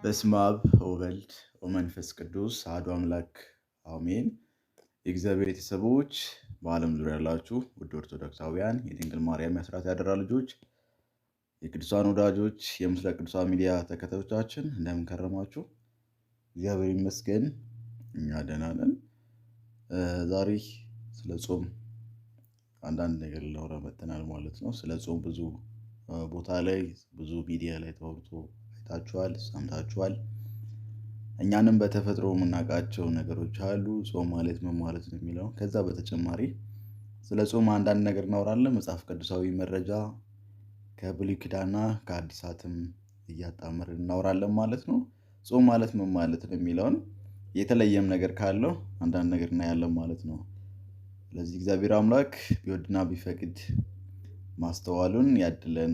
በስመ አብ ወወልድ ወመንፈስ ቅዱስ አሐዱ አምላክ አሜን። የእግዚአብሔር ቤተሰቦች በዓለም ዙሪያ ያላችሁ ውድ ኦርቶዶክሳውያን የድንግል ማርያም የአስራት ያደራ ልጆች የቅዱሳን ወዳጆች የምስለ ቅዱሳን ሚዲያ ተከታዮቻችን እንደምን ከረማችሁ? እግዚአብሔር ይመስገን እኛ ደህና ነን። ዛሬ ስለ ጾም አንዳንድ ነገር ልናወራ መጥተናል ማለት ነው። ስለ ጾም ብዙ ቦታ ላይ ብዙ ሚዲያ ላይ ተወርቶ አይታችኋል፣ ሰምታችኋል። እኛንም በተፈጥሮ የምናውቃቸው ነገሮች አሉ። ጾም ማለት ምን ማለት ነው የሚለው ከዛ በተጨማሪ ስለ ጾም አንዳንድ ነገር እናወራለን። መጽሐፍ ቅዱሳዊ መረጃ ከብሉይ ኪዳንና ከአዲሳትም እያጣመርን እናወራለን ማለት ነው። ጾም ማለት ምን ማለት ነው የሚለውን የተለየም ነገር ካለው አንዳንድ ነገር እናያለን ማለት ነው። ስለዚህ እግዚአብሔር አምላክ ቢወድና ቢፈቅድ ማስተዋሉን ያድለን።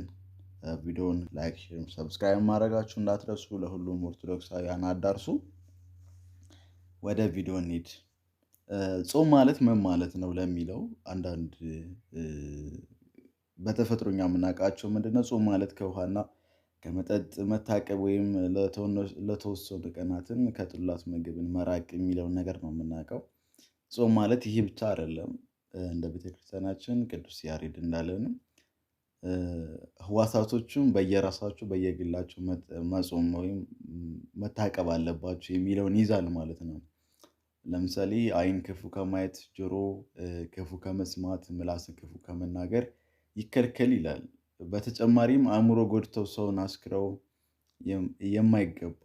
ቪዲዮውን ላይክ፣ ሼር፣ ሰብስክራይብ ማድረጋችሁ እንዳትረሱ። ለሁሉም ኦርቶዶክሳውያን አዳርሱ። ወደ ቪዲዮ እንሂድ። ጾም ማለት ምን ማለት ነው ለሚለው አንዳንድ በተፈጥሮኛ የምናውቃቸው ምንድነው? ጾም ማለት ከውሃና ከመጠጥ መታቀብ ወይም ለተወሰኑ ቀናትን ከጥላት ምግብን መራቅ የሚለውን ነገር ነው የምናውቀው። ጾም ማለት ይሄ ብቻ አይደለም። እንደ ቤተክርስቲያናችን ቅዱስ ያሬድ እንዳለንም ህዋሳቶቹም በየራሳቸው በየግላቸው መጾም ወይም መታቀብ አለባቸው የሚለውን ይዛል ማለት ነው። ለምሳሌ ዓይን ክፉ ከማየት፣ ጆሮ ክፉ ከመስማት፣ ምላስ ክፉ ከመናገር ይከልከል ይላል። በተጨማሪም አእምሮ ጎድተው ሰውን አስክረው የማይገባ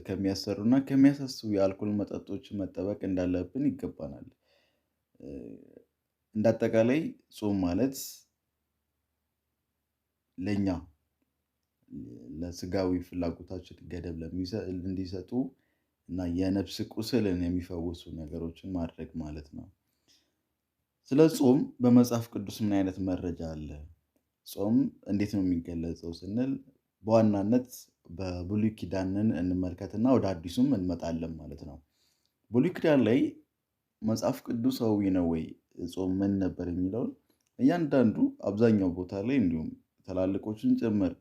ከሚያሰሩና ከሚያሳስቡ የአልኮል መጠጦች መጠበቅ እንዳለብን ይገባናል። እንደ አጠቃላይ ጾም ማለት ለኛ ለስጋዊ ፍላጎታችን ገደብ እንዲሰጡ እና የነፍስ ቁስልን የሚፈውሱ ነገሮችን ማድረግ ማለት ነው። ስለ ጾም በመጽሐፍ ቅዱስ ምን አይነት መረጃ አለ? ጾም እንዴት ነው የሚገለጸው ስንል በዋናነት በብሉይ ኪዳንን እንመልከትና ወደ አዲሱም እንመጣለን ማለት ነው። ብሉይ ኪዳን ላይ መጽሐፍ ቅዱሳዊ ነው ወይ ጾም ምን ነበር የሚለውን እያንዳንዱ አብዛኛው ቦታ ላይ እንዲሁም ትላልቆችን ጭምር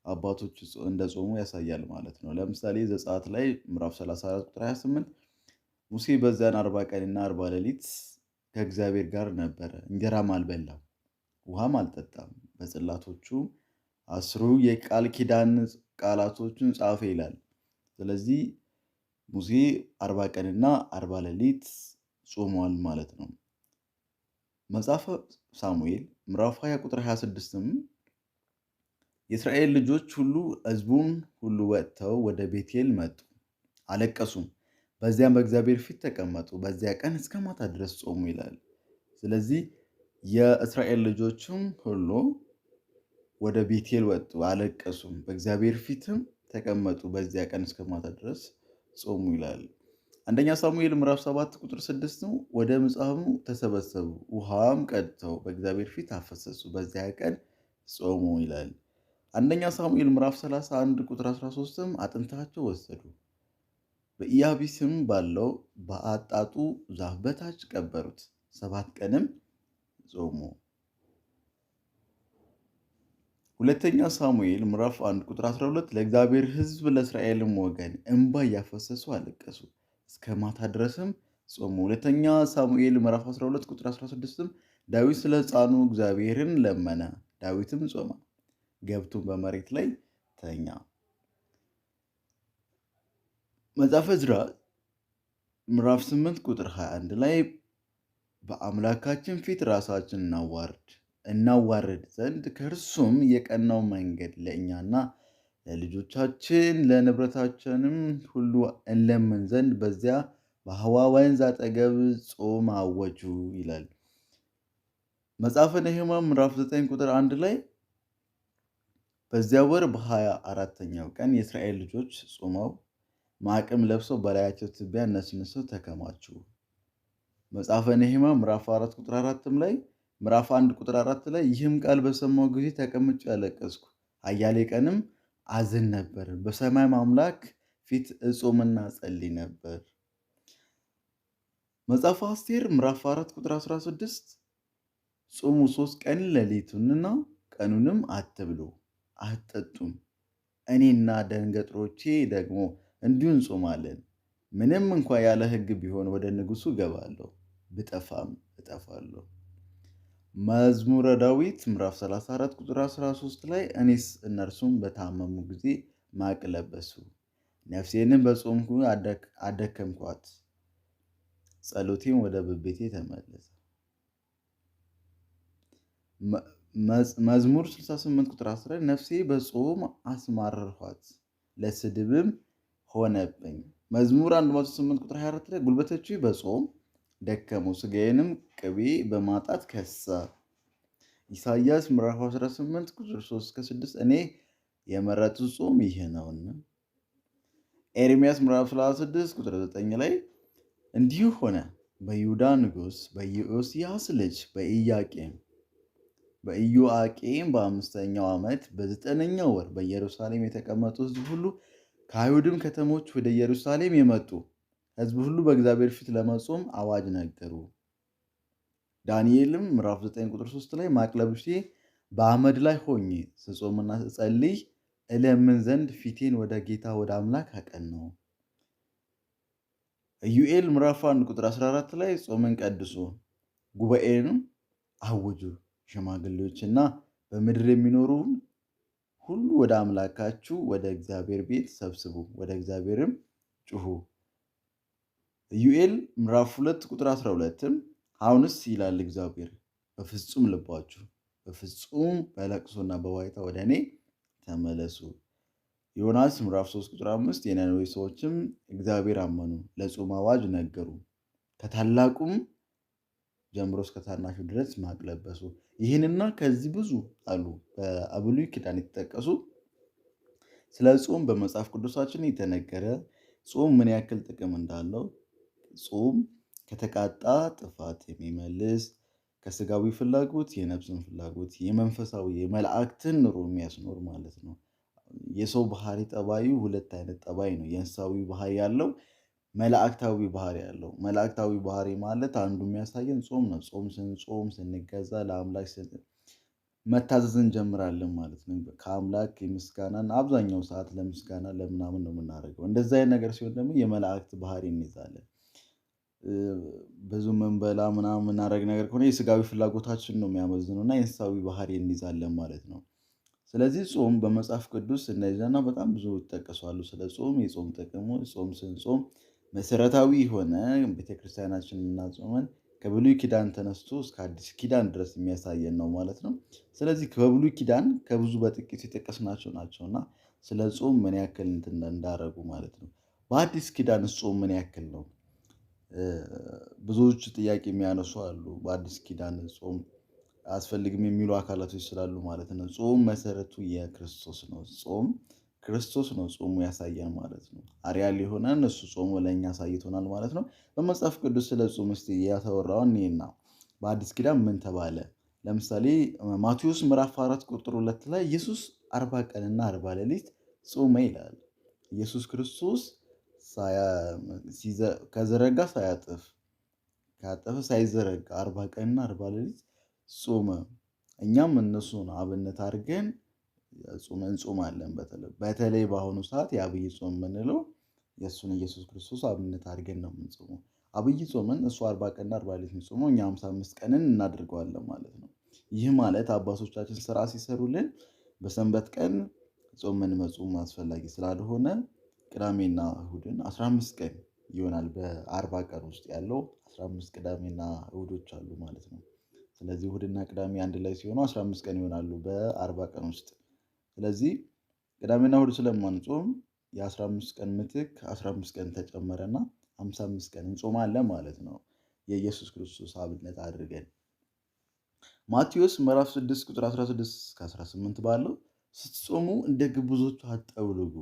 አባቶች እንደ ጾሙ ያሳያል ማለት ነው። ለምሳሌ ዘጸአት ላይ ምዕራፍ 34 ቁጥር 28 ሙሴ በዚያን 40 ቀንና 40 ሌሊት ከእግዚአብሔር ጋር ነበረ፣ እንጀራም አልበላም ውሃም አልጠጣም፣ በጽላቶቹ አስሩ የቃል ኪዳን ቃላቶችን ጻፈ ይላል። ስለዚህ ሙሴ 40 ቀንና 40 ሌሊት ጾሟል ማለት ነው። መጽሐፈ ሳሙኤል ምዕራፍ 20 ቁጥር 26ም የእስራኤል ልጆች ሁሉ ሕዝቡን ሁሉ ወጥተው ወደ ቤቴል መጡ፣ አለቀሱም፣ በዚያም በእግዚአብሔር ፊት ተቀመጡ፣ በዚያ ቀን እስከ ማታ ድረስ ጾሙ ይላል። ስለዚህ የእስራኤል ልጆችም ሁሉ ወደ ቤቴል ወጡ፣ አለቀሱም፣ በእግዚአብሔር ፊትም ተቀመጡ፣ በዚያ ቀን እስከ ማታ ድረስ ጾሙ ይላል። አንደኛ ሳሙኤል ምዕራፍ 7 ቁጥር 6 ወደ ምጽዋሙ ተሰበሰቡ፣ ውሃም ቀድተው በእግዚአብሔር ፊት አፈሰሱ፣ በዚያ ቀን ጾሙ ይላል። አንደኛ ሳሙኤል ምዕራፍ 31 ቁጥር 13ም አጥንታቸው ወሰዱ፣ በኢያቢስም ባለው በአጣጡ ዛፍ በታች ቀበሩት፣ 7 ቀንም ጾሙ። ሁለተኛ ሳሙኤል ምዕራፍ 1 ቁጥር 12 ለእግዚአብሔር ሕዝብ ለእስራኤልም ወገን እንባ እያፈሰሱ አለቀሱ፣ እስከ ማታ ድረስም ጾሙ። ሁለተኛ ሳሙኤል ምዕራፍ 12 ቁጥር 16ም ዳዊት ስለ ሕፃኑ እግዚአብሔርን ለመነ፣ ዳዊትም ጾመ፣ ገብቱም በመሬት ላይ ተኛ። መጽሐፈ ዕዝራ ምዕራፍ 8 ቁጥር 21 ላይ በአምላካችን ፊት ራሳችን እናዋርድ ዘንድ ከእርሱም የቀናው መንገድ ለእኛና ለልጆቻችን ለንብረታችንም ሁሉ እንለምን ዘንድ በዚያ በአህዋ ወንዝ አጠገብ ጾም አወጁ ይላል። መጽሐፈ ነህምያ ምዕራፍ 9 ቁጥር 1 ላይ በዚያ ወር በ24ኛው ቀን የእስራኤል ልጆች ጾመው ማቅም ለብሰው በላያቸው ትቢያ ነስንሰው ተከማቹ። መጽሐፈ ነህምያ ምዕራፍ 4 ቁጥር 4 ላይ ምዕራፍ 1 ቁጥር 4 ላይ ይህም ቃል በሰማው ጊዜ ተቀምጬ ያለቀስኩ፣ አያሌ ቀንም አዝን ነበር፣ በሰማይም አምላክ ፊት እጾምና ጸልይ ነበር። መጽሐፈ አስቴር ምዕራፍ 4 ቁጥር 16 ጾሙ 3 ቀን ሌሊቱንና ቀኑንም አትብሉ አትጠጡም፣ እኔና ደንገጥሮቼ ደግሞ እንዲሁ እንጾማለን። ምንም እንኳ ያለ ሕግ ቢሆን ወደ ንጉሡ እገባለሁ፣ ብጠፋም እጠፋለሁ። መዝሙረ ዳዊት ምዕራፍ 34 ቁጥር 13 ላይ እኔስ እነርሱም በታመሙ ጊዜ ማቅ ለበሱ፣ ነፍሴንም በጾምኩ አደከምኳት፣ ጸሎቴም ወደ ብብቴ ተመለሰ። መዝሙር 68 ቁጥር 10 ነፍሴ በጾም አስማረርኋት፣ ለስድብም ሆነብኝ። መዝሙር 108 ቁጥር 24 ላይ ጉልበቶቼ በጾም ደከሙ፣ ሥጋዬንም ቅቤ በማጣት ከሳ። ኢሳይያስ ምዕራፍ 18 ቁጥር 3-6 እኔ የመረጥሁት ጾም ይህ ነውና። ኤርምያስ ምዕራፍ 36 ቁጥር 9 ላይ እንዲሁ ሆነ በይሁዳ ንጉሥ በኢዮስያስ ልጅ በኢዮአቄም በአምስተኛው ዓመት በ9ኛው ወር በኢየሩሳሌም የተቀመጡ ሕዝብ ሁሉ ከአይሁድም ከተሞች ወደ ኢየሩሳሌም የመጡ ሕዝብ ሁሉ በእግዚአብሔር ፊት ለመጾም አዋጅ ነገሩ። ዳንኤልም ምዕራፍ 9 ቁጥር 3 ላይ ማቅ ለብሼ በአመድ ላይ ሆኜ ስጾምና ስጸልይ እለምን ዘንድ ፊቴን ወደ ጌታ ወደ አምላክ አቀናሁ። ኢዩኤል ምዕራፍ 1 ቁጥር 14 ላይ ጾምን ቀድሱ፣ ጉባኤንም አውጁ፣ ሽማግሌዎችና በምድር የሚኖሩ ሁሉ ወደ አምላካችሁ ወደ እግዚአብሔር ቤት ሰብስቡ፣ ወደ እግዚአብሔርም ጩኹ። ኢዩኤል ምዕራፍ 2 ቁጥር 12ም አሁንስ ይላል እግዚአብሔር በፍጹም ልባችሁ በፍጹም በለቅሶና በዋይታ ወደ እኔ ተመለሱ። ዮናስ ምዕራፍ 3 ቁጥር 5 የነነዌ ሰዎችም እግዚአብሔር አመኑ፣ ለጾም አዋጅ ነገሩ፣ ከታላቁም ጀምሮ እስከ ታናሹ ድረስ ማቅ ለበሱ። ይህንና ከዚህ ብዙ አሉ በብሉይ ኪዳን የተጠቀሱ ስለ ጾም በመጽሐፍ ቅዱሳችን የተነገረ ጾም ምን ያክል ጥቅም እንዳለው፣ ጾም ከተቃጣ ጥፋት የሚመልስ ከስጋዊ ፍላጎት የነፍስን ፍላጎት የመንፈሳዊ የመላእክትን ኑሮ የሚያስኖር ማለት ነው። የሰው ባህሪ ጠባዩ ሁለት አይነት ጠባይ ነው። የእንስሳዊ ባህሪ ያለው፣ መላእክታዊ ባህሪ ያለው። መላእክታዊ ባህሪ ማለት አንዱ የሚያሳየን ጾም ነው። ጾም ስንጾም ስንገዛ ለአምላክ መታዘዝ እንጀምራለን ማለት ነው። ከአምላክ የምስጋናን አብዛኛው ሰዓት ለምስጋና ለምናምን ነው የምናደርገው። እንደዛ አይነት ነገር ሲሆን ደግሞ የመላእክት ባህሪ እንይዛለን። ብዙ መንበላ ምናምን የምናደርግ ነገር ከሆነ የስጋዊ ፍላጎታችን ነው የሚያመዝነው እና የእንስሳዊ ባህሪ እንይዛለን ማለት ነው። ስለዚህ ጾም በመጽሐፍ ቅዱስ እነዚህና በጣም ብዙ ይጠቀሳሉ። ስለ ጾም የጾም ጥቅሙ ጾም ስንጾም መሰረታዊ የሆነ ቤተክርስቲያናችን የምናጾመን ከብሉይ ኪዳን ተነስቶ እስከ አዲስ ኪዳን ድረስ የሚያሳየን ነው ማለት ነው። ስለዚህ በብሉይ ኪዳን ከብዙ በጥቂቱ የጠቀስናቸው ናቸው እና ስለ ጾም ምን ያክል እንዳደረጉ ማለት ነው። በአዲስ ኪዳን ጾም ምን ያክል ነው? ብዙዎች ጥያቄ የሚያነሱ አሉ። በአዲስ ኪዳን ጾም አያስፈልግም የሚሉ አካላቶች ስላሉ ማለት ነው። ጾም መሰረቱ የክርስቶስ ነው። ጾም ክርስቶስ ነው ጾሙ ያሳየን ማለት ነው። አርያ ሊሆነን እሱ ጾሙ ለእኛ አሳይቶናል ማለት ነው። በመጽሐፍ ቅዱስ ስለ ጾም እስቲ ያተወራውን እኔና በአዲስ ኪዳን ምን ተባለ? ለምሳሌ ማቴዎስ ምዕራፍ 4 ቁጥር 2 ላይ ኢየሱስ 40 ቀንና 40 ሌሊት ጾመ ይላል። ኢየሱስ ክርስቶስ ከዘረጋ ሳያጥፍ ካጠፈ ሳይዘረጋ 40 ቀንና 40 ሌሊት ጾመ። እኛም እነሱን አብነት አድርገን እንጾማለን። በተለይ በአሁኑ ሰዓት የአብይ ጾም የምንለው የእሱን ኢየሱስ ክርስቶስ አብነት አድርገን ነው የምንጾመው። አብይ ጾምን እሱ 40 ቀንና 40 ሌሊት የሚጾመው እኛ 55 ቀንን እናደርገዋለን ማለት ነው። ይህ ማለት አባቶቻችን ስራ ሲሰሩልን በሰንበት ቀን ጾምን መጾም አስፈላጊ ስላልሆነ ቅዳሜና እሁድን 15 ቀን ይሆናል። በ40 ቀን ውስጥ ያለው 15 ቅዳሜና እሁዶች አሉ ማለት ነው። ስለዚህ እሁድና ቅዳሜ አንድ ላይ ሲሆኑ 15 ቀን ይሆናሉ በ40 ቀን ውስጥ። ስለዚህ ቅዳሜና እሁድ ስለማንጾም የ15 ቀን ምትክ 15 ቀን ተጨመረና 55 ቀን እንጾማለን ማለት ነው። የኢየሱስ ክርስቶስ አብነት አድርገን ማቴዎስ ምዕራፍ 6 ቁጥር 16-18 ባለው ስትጾሙ እንደ ግብዞቹ አትጠውልጉ፣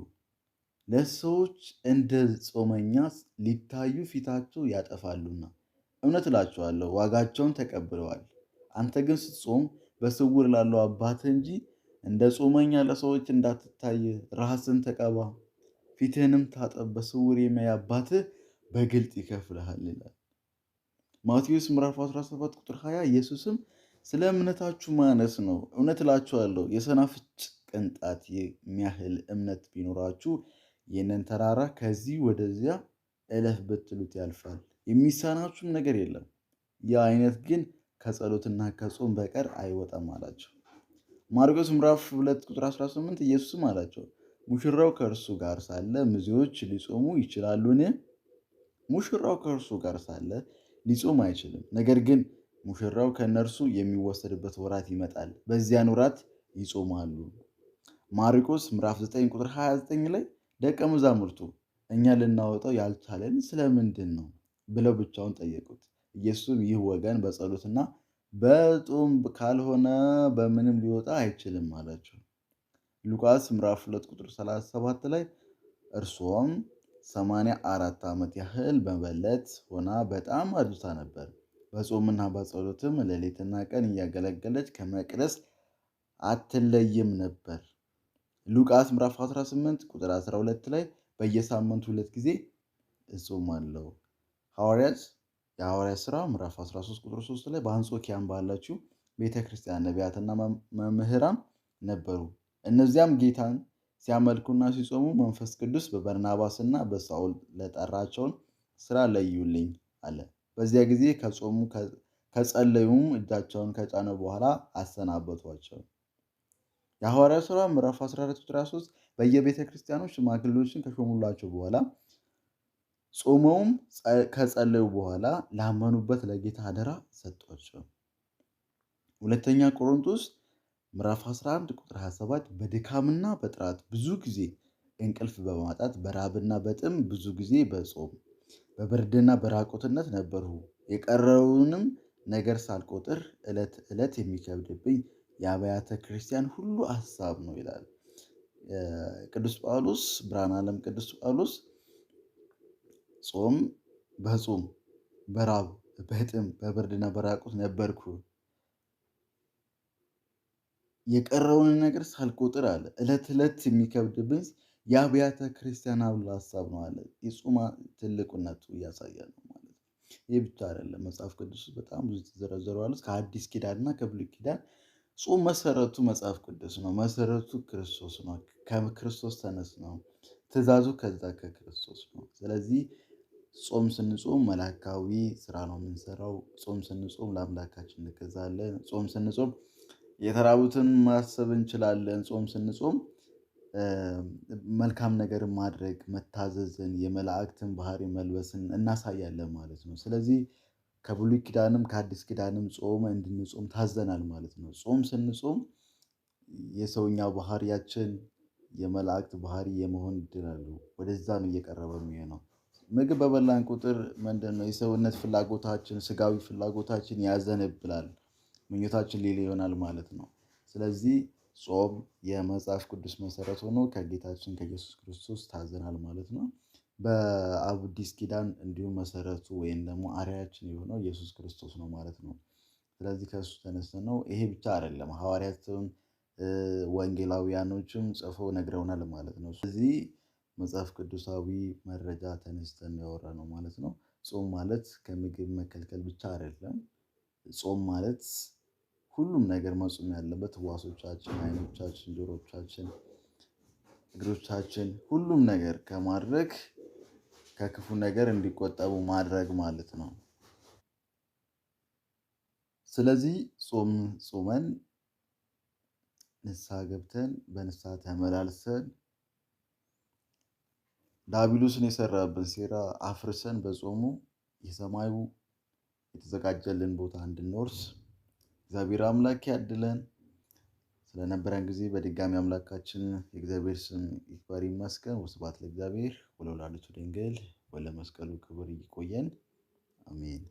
ለሰዎች እንደ ጾመኛ ሊታዩ ፊታቸው ያጠፋሉና፣ እውነት እላችኋለሁ ዋጋቸውን ተቀብለዋል። አንተ ግን ስትጾም በስውር ላለው አባትህ እንጂ እንደ ጾመኛ ለሰዎች እንዳትታይ ራስን ተቀባ፣ ፊትህንም ታጠብ፣ በስውር የሚያይ አባትህ በግልጥ ይከፍልሃል ይላል። ማቴዎስ ምዕራፍ 17 ቁጥር 20 ኢየሱስም ስለ እምነታችሁ ማነስ ነው እውነት እላችኋለሁ የሰናፍጭ ቅንጣት የሚያህል እምነት ቢኖራችሁ ይህንን ተራራ ከዚህ ወደዚያ እለፍ ብትሉት ያልፋል፣ የሚሳናችሁም ነገር የለም። ያ አይነት ግን ከጸሎትና ከጾም በቀር አይወጣም አላቸው። ማርቆስ ምዕራፍ 2 ቁጥር 18 ኢየሱስም አላቸው፣ ሙሽራው ከእርሱ ጋር ሳለ ሚዜዎች ሊጾሙ ይችላሉን? ሙሽራው ከእርሱ ጋር ሳለ ሊጾም አይችልም። ነገር ግን ሙሽራው ከእነርሱ የሚወሰድበት ወራት ይመጣል፣ በዚያን ወራት ይጾማሉ። ማርቆስ ምዕራፍ 9 ቁጥር 29 ላይ ደቀ መዛሙርቱ እኛ ልናወጣው ያልቻለን ስለምንድን ነው ብለው ብቻውን ጠየቁት። ኢየሱስም ይህ ወገን በጸሎትና በጾም ካልሆነ በምንም ሊወጣ አይችልም አላቸው። ሉቃስ ምዕራፍ 2 ቁጥር 37 ላይ እርሷም 84 ዓመት ያህል መበለት ሆና በጣም አርጅታ ነበር። በጾምና በጸሎትም ሌሊትና ቀን እያገለገለች ከመቅደስ አትለይም ነበር። ሉቃስ ምዕራፍ 18 ቁጥር 12 ላይ በየሳምንቱ 2 ጊዜ እጾማለሁ። የሐዋርያት ሥራ ምዕራፍ 13 ቁጥር 3 ላይ በአንጾኪያም ባላችሁ ቤተክርስቲያን ነቢያትና መምህራን ነበሩ። እነዚያም ጌታን ሲያመልኩና ሲጾሙ መንፈስ ቅዱስ በበርናባስና በሳውል ለጠራቸውን ስራ ለዩልኝ አለ። በዚያ ጊዜ ከጾሙ ከጸለዩም እጃቸውን ከጫነ በኋላ አሰናበቷቸው። የሐዋርያት ሥራ ምዕራፍ 14 ቁጥር 3 በየቤተ ክርስቲያኑ ሽማግሌዎችን ከሾሙላቸው በኋላ ጾመውም ከጸለዩ በኋላ ላመኑበት ለጌታ አደራ ሰጧቸው። ሁለተኛ ቆሮንቶስ ምዕራፍ 11 ቁጥር 27 በድካምና በጥራት ብዙ ጊዜ እንቅልፍ በማጣት በራብና በጥም ብዙ ጊዜ በጾም በብርድና በራቁትነት ነበርሁ። የቀረውንም ነገር ሳልቆጥር ዕለት ዕለት የሚከብድብኝ የአብያተ ክርስቲያን ሁሉ ሀሳብ ነው ይላል ቅዱስ ጳውሎስ። ብርሃነ ዓለም ቅዱስ ጳውሎስ በጾም በራብ በጥም በብርድና በራቁት ነበርኩ፣ የቀረውን ነገር ሳልቆጥር አለ ዕለት ዕለት የሚከብድብኝ የአብያተ ክርስቲያን ሁሉ ሀሳብ ነው አለ። የጾም ትልቁነቱ እያሳያል ነው ማለት ነው። ይህ ብቻ አይደለም፣ መጽሐፍ ቅዱስ በጣም ብዙ የተዘረዘሩ አሉት። ከአዲስ ኪዳንና ከብሉይ ኪዳን ጾም መሰረቱ መጽሐፍ ቅዱስ ነው። መሰረቱ ክርስቶስ ነው። ከክርስቶስ ተነስ ነው። ትእዛዙ ከዛ ከክርስቶስ ነው። ስለዚህ ጾም ስንጾም መላካዊ ስራ ነው የምንሰራው። ጾም ስንጾም ለአምላካችን እንገዛለን። ጾም ስንጾም የተራቡትን ማሰብ እንችላለን። ጾም ስንጾም መልካም ነገር ማድረግ፣ መታዘዝን፣ የመላእክትን ባህሪ መልበስን እናሳያለን ማለት ነው። ስለዚህ ከብሉይ ኪዳንም ከአዲስ ኪዳንም ጾም እንድንጾም ታዘናል ማለት ነው። ጾም ስንጾም የሰውኛ ባህሪያችን የመላእክት ባህሪ የመሆን እድል አለው። ወደዛ ነው እየቀረበ የሚሆነው። ምግብ በበላን ቁጥር ምንድነው የሰውነት ፍላጎታችን፣ ስጋዊ ፍላጎታችን ያዘነብላል፣ ምኞታችን ሌላ ይሆናል ማለት ነው። ስለዚህ ጾም የመጽሐፍ ቅዱስ መሰረት ሆኖ ከጌታችን ከኢየሱስ ክርስቶስ ታዘናል ማለት ነው። በአዲስ ኪዳን እንዲሁም መሰረቱ ወይም ደግሞ አርአያችን የሆነው ኢየሱስ ክርስቶስ ነው ማለት ነው። ስለዚህ ከእሱ ተነስተን ነው። ይሄ ብቻ አይደለም፣ ሐዋርያትም ወንጌላውያኖችም ጽፈው ነግረውናል ማለት ነው። ስለዚህ መጽሐፍ ቅዱሳዊ መረጃ ተነስተን ያወራነው ማለት ነው። ጾም ማለት ከምግብ መከልከል ብቻ አይደለም። ጾም ማለት ሁሉም ነገር መጾም ያለበት ሕዋሶቻችን፣ ዓይኖቻችን፣ ጆሮቻችን፣ እግሮቻችን ሁሉም ነገር ከማድረግ ከክፉ ነገር እንዲቆጠቡ ማድረግ ማለት ነው። ስለዚህ ጾም ጾመን ንስሐ ገብተን በንስሐ ተመላልሰን ዲያብሎስን የሰራብን ሴራ አፍርሰን በጾሙ የሰማዩ የተዘጋጀልን ቦታ እንድንወርስ እግዚአብሔር አምላክ ያድለን። ስለነበረን ጊዜ በድጋሚ አምላካችን የእግዚአብሔር ስም ይክበር ይመስገን። ወስብሐት ለእግዚአብሔር ወለወላዲቱ ድንግል ወለመስቀሉ ክቡር። ይቆየን። አሜን።